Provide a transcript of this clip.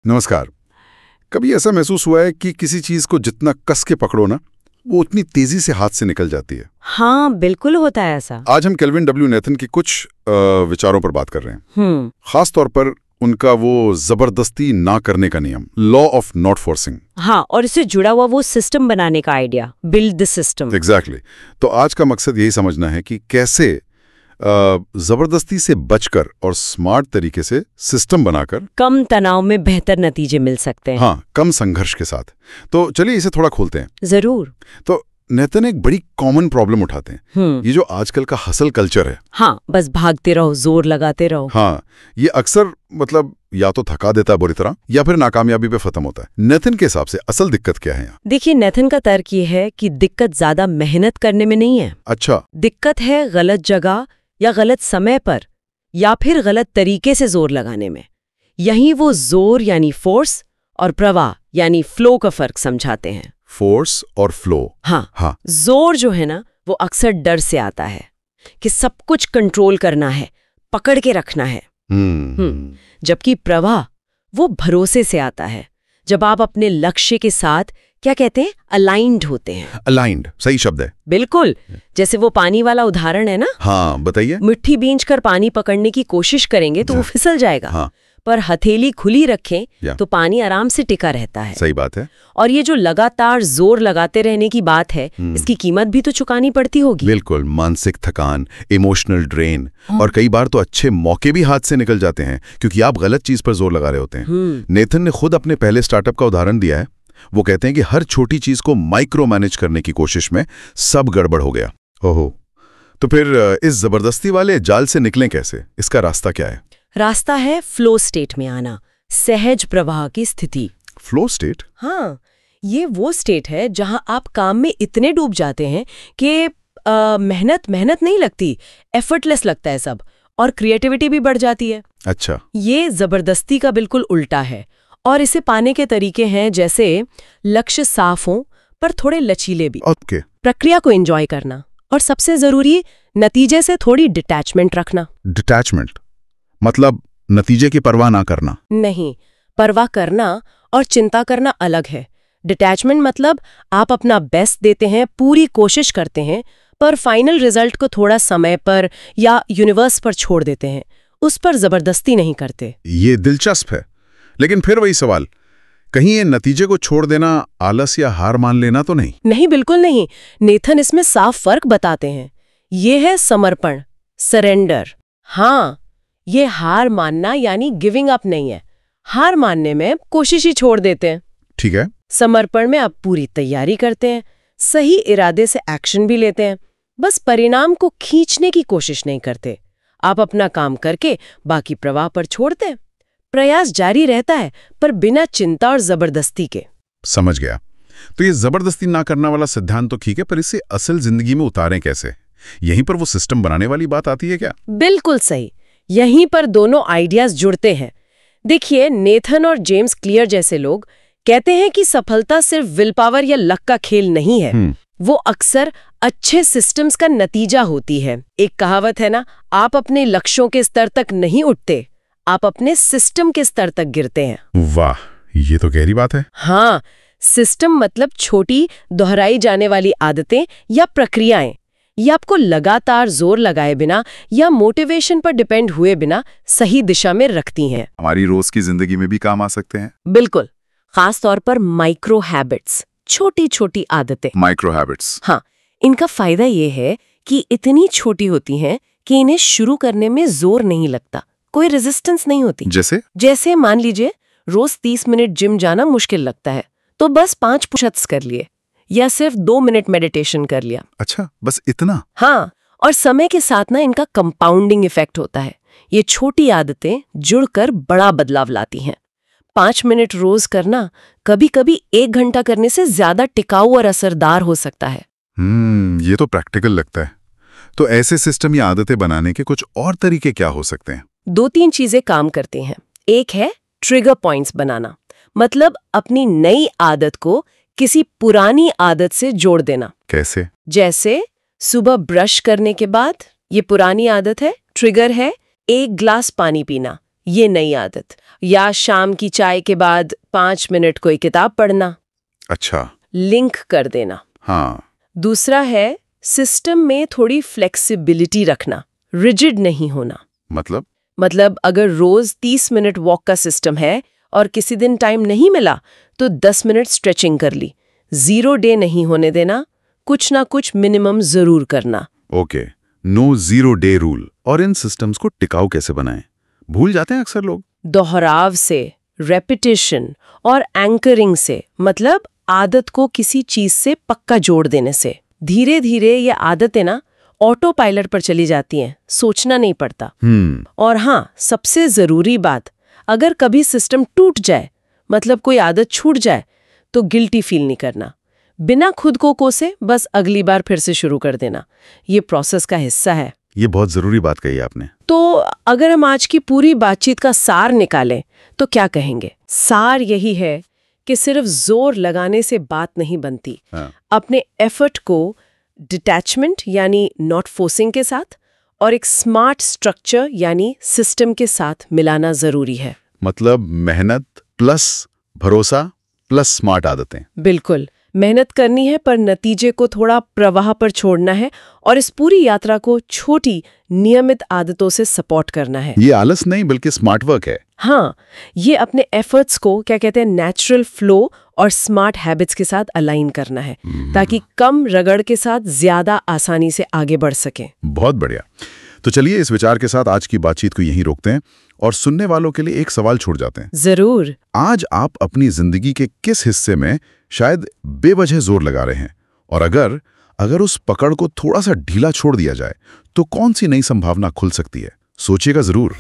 नमस्कार। कभी ऐसा महसूस हुआ है कि किसी चीज को जितना कस के पकड़ो ना, वो उतनी तेजी से हाथ से निकल जाती है? हाँ, बिल्कुल होता है ऐसा। आज हम केल्विन डब्ल्यू नेथन की कुछ विचारों पर बात कर रहे हैं। खास तौर पर उनका वो जबरदस्ती ना करने का नियम, लॉ ऑफ नॉट फोर्सिंग। हाँ, और इससे जुड़ा हुआ वो सिस्टम बनाने का idea, build the system. Exactly. तो आज का मकसद यही समझना है कि कैसे जबरदस्ती से बचकर और स्मार्ट तरीके से सिस्टम बनाकर कम तनाव में बेहतर नतीजे मिल सकते हैं। हाँ, कम संघर्ष के साथ। तो चलिए इसे थोड़ा खोलते हैं। जरूर। तो नेतन एक बड़ी कॉमन प्रॉब्लम उठाते हैं, ये जो आजकल का हसल कल्चर है। हाँ, बस भागते रहो, जोर लगाते रहो। हाँ, ये अक्सर मतलब या तो थका देता है बुरी तरह या फिर नाकामयाबी पे खत्म होता है। नेथन के हिसाब से असल दिक्कत क्या है यहाँ? देखिए, नेथन का तर्क ये है कि दिक्कत ज्यादा मेहनत करने में नहीं है। अच्छा। दिक्कत है गलत जगह या गलत समय पर या फिर गलत तरीके से जोर लगाने में। यही वो जोर यानी फोर्स और प्रवाह यानी फ्लो का फर्क समझाते हैं। फोर्स और फ्लो। हाँ। जोर जो है ना, वो अक्सर डर से आता है कि सब कुछ कंट्रोल करना है, पकड़ के रखना है। जबकि प्रवाह वो भरोसे से आता है, जब आप अपने लक्ष्य के साथ क्या कहते हैं, अलाइंड होते हैं। अलाइंड सही शब्द है। बिल्कुल। जैसे वो पानी वाला उदाहरण है ना। हाँ, बताइए। मिट्टी बींचकर पानी पकड़ने की कोशिश करेंगे तो वो फिसल जाएगा। हाँ। पर हथेली खुली रखें तो पानी आराम से टिका रहता है। सही बात है। और ये जो लगातार जोर लगाते रहने की बात है, इसकी कीमत भी तो चुकानी पड़ती होगी। बिल्कुल। मानसिक थकान, इमोशनल ड्रेन, और कई बार तो अच्छे मौके भी हाथ से निकल जाते हैं क्योंकि आप गलत चीज पर जोर लगा रहे होते हैं। नेथन ने खुद अपने पहले स्टार्टअप का उदाहरण दिया है। वो कहते हैं कि हर छोटी चीज को माइक्रो मैनेज करने की कोशिश में सब गड़बड़ हो गया। ओहो। तो फिर इस जबरदस्ती वाले जाल से निकलें कैसे? इसका रास्ता क्या है? रास्ता है फ्लो स्टेट में आना, सहज प्रवाह की स्थिति। Flow state? हाँ, ये वो स्टेट है जहां आप काम में इतने डूब जाते हैं कि मेहनत नहीं लगती, एफर्टलेस लगता है सब, और क्रिएटिविटी भी बढ़ जाती है। अच्छा। ये जबरदस्ती का बिल्कुल उल्टा है, और इसे पाने के तरीके हैं जैसे लक्ष्य साफ हो पर थोड़े लचीले भी। ओके। प्रक्रिया को एंजॉय करना, और सबसे जरूरी नतीजे से थोड़ी डिटैचमेंट रखना। डिटैचमेंट मतलब नतीजे की परवाह ना करना? नहीं, परवाह करना और चिंता करना अलग है। डिटैचमेंट मतलब आप अपना बेस्ट देते हैं, पूरी कोशिश करते हैं, पर फाइनल रिजल्ट को थोड़ा समय पर या यूनिवर्स पर छोड़ देते हैं, उस पर जबरदस्ती नहीं करते। ये दिलचस्प है, लेकिन फिर वही सवाल, कहीं ये नतीजे को छोड़ देना आलस या हार मान लेना तो नहीं? नहीं, बिल्कुल नहीं। नेथन इसमें साफ फर्क बताते हैं। ये है समर्पण, सरेंडर। हाँ, ये हार मानना यानी गिविंग अप नहीं है। हार मानने में कोशिश ही छोड़ देते हैं। ठीक है। समर्पण में आप पूरी तैयारी करते हैं, सही इरादे से एक्शन भी लेते हैं, बस परिणाम को खींचने की कोशिश नहीं करते। आप अपना काम करके बाकी प्रवाह पर छोड़ते हैं। प्रयास जारी रहता है, पर बिना चिंता और जबरदस्ती के। समझ गया। तो ये जबरदस्ती ना करना वाला सिद्धांत तो ठीक है, पर इसे असल जिंदगी में उतारें कैसे? यहीं पर वो सिस्टम बनाने वाली बात आती है क्या? बिल्कुल सही। यहीं पर दोनों आइडियाज जुड़ते हैं। देखिए, नेथन और जेम्स क्लियर जैसे लोग कहते हैं कि सफलता सिर्फ विल पावर या लक का खेल नहीं है। वो अक्सर अच्छे सिस्टम्स का नतीजा होती है। एक कहावत है ना, आप अपने लक्ष्यों के स्तर तक नहीं उठते, आप अपने सिस्टम के स्तर तक गिरते हैं। वाह, ये तो गहरी बात है। हाँ, सिस्टम मतलब छोटी दोहराई जाने वाली आदतें या प्रक्रियाएं। ये आपको लगातार जोर लगाए बिना या मोटिवेशन पर डिपेंड हुए बिना सही दिशा में रखती हैं। हमारी रोज की जिंदगी में भी काम आ सकते हैं। बिल्कुल। खास तौर पर माइक्रो हैबिट्स, छोटी छोटी आदतें। Micro habits. हाँ, इनका फायदा ये है कि इतनी छोटी होती हैं कि इन्हें शुरू करने में जोर नहीं लगता, कोई रेजिस्टेंस नहीं होती। जैसे मान लीजिए रोज 30 मिनट जिम जाना मुश्किल लगता है, तो बस 5 पुशअप्स कर लिए या सिर्फ 2 मिनट मेडिटेशन कर लिया। अच्छा, बस इतना? हाँ, और समय के साथ ना इनका कंपाउंडिंग इफेक्ट होता है। ये छोटी आदतें जुड़कर बड़ा बदलाव लाती हैं। 5 मिनट रोज करना कभी कभी 1 घंटा करने से ज्यादा टिकाऊ और असरदार हो सकता है। ये तो प्रैक्टिकल लगता है। तो ऐसे सिस्टम या आदतें बनाने के कुछ और तरीके क्या हो सकते हैं? 2-3 चीजें काम करती हैं। एक है ट्रिगर पॉइंट्स बनाना, मतलब अपनी नई आदत को किसी पुरानी आदत से जोड़ देना। कैसे? जैसे सुबह ब्रश करने के बाद, ये पुरानी आदत है, ट्रिगर है 1 ग्लास पानी पीना, ये नई आदत। या शाम की चाय के बाद 5 मिनट कोई किताब पढ़ना। अच्छा। लिंक कर देना। हाँ। दूसरा है सिस्टम में थोड़ी फ्लेक्सिबिलिटी रखना, रिजिड नहीं होना। मतलब अगर रोज 30 मिनट वॉक का सिस्टम है और किसी दिन टाइम नहीं मिला तो 10 मिनट स्ट्रेचिंग कर ली। 0 डे नहीं होने देना, कुछ ना कुछ मिनिमम जरूर करना। Okay, no 0 day rule. और इन सिस्टम्स को टिकाऊ कैसे बनाएं? भूल जाते हैं अक्सर लोग। दोहराव से, रेपिटेशन और एंकरिंग से, मतलब आदत को किसी चीज से पक्का जोड़ देने से। धीरे धीरे ये आदतें ना ऑटो पायलट पर चली जाती हैं, सोचना नहीं पड़ता। और हाँ, सबसे जरूरी बात, अगर कभी सिस्टम टूट जाए, मतलब कोई आदत छूट जाए, तो गिल्टी फील नहीं करना। बिना खुद को कोसे बस अगली बार फिर से शुरू कर देना। ये प्रोसेस का हिस्सा है। ये बहुत जरूरी बात कही आपने। तो अगर हम आज की पूरी बातचीत का सार निकालें तो क्या कहेंगे? सार यही है कि सिर्फ जोर लगाने से बात नहीं बनती। अपने एफर्ट को डिटैचमेंट यानी नॉट फोर्सिंग के साथ और एक स्मार्ट स्ट्रक्चर यानी सिस्टम के साथ मिलाना जरूरी है। मतलब मेहनत प्लस भरोसा प्लस स्मार्ट आदतें। बिल्कुल, मेहनत करनी है पर नतीजे को थोड़ा प्रवाह पर छोड़ना है और इस पूरी यात्रा को छोटी नियमित आदतों से सपोर्ट करना है। ये आलस नहीं बल्कि स्मार्ट वर्क है। हाँ, ये अपने एफर्ट्स को क्या कहते हैं नेचुरल फ्लो और स्मार्ट हैबिट्स के साथ अलाइन करना है ताकि कम रगड़ के साथ ज्यादा आसानी से आगे बढ़ सके। बहुत बढ़िया। तो चलिए इस विचार के साथ आज की बातचीत को यहीं रोकते हैं और सुनने वालों के लिए एक सवाल छोड़ जाते हैं। जरूर। आज आप अपनी जिंदगी के किस हिस्से में शायद बेवजह जोर लगा रहे हैं, और अगर उस पकड़ को थोड़ा सा ढीला छोड़ दिया जाए तो कौन सी नई संभावना खुल सकती है? सोचिएगा जरूर।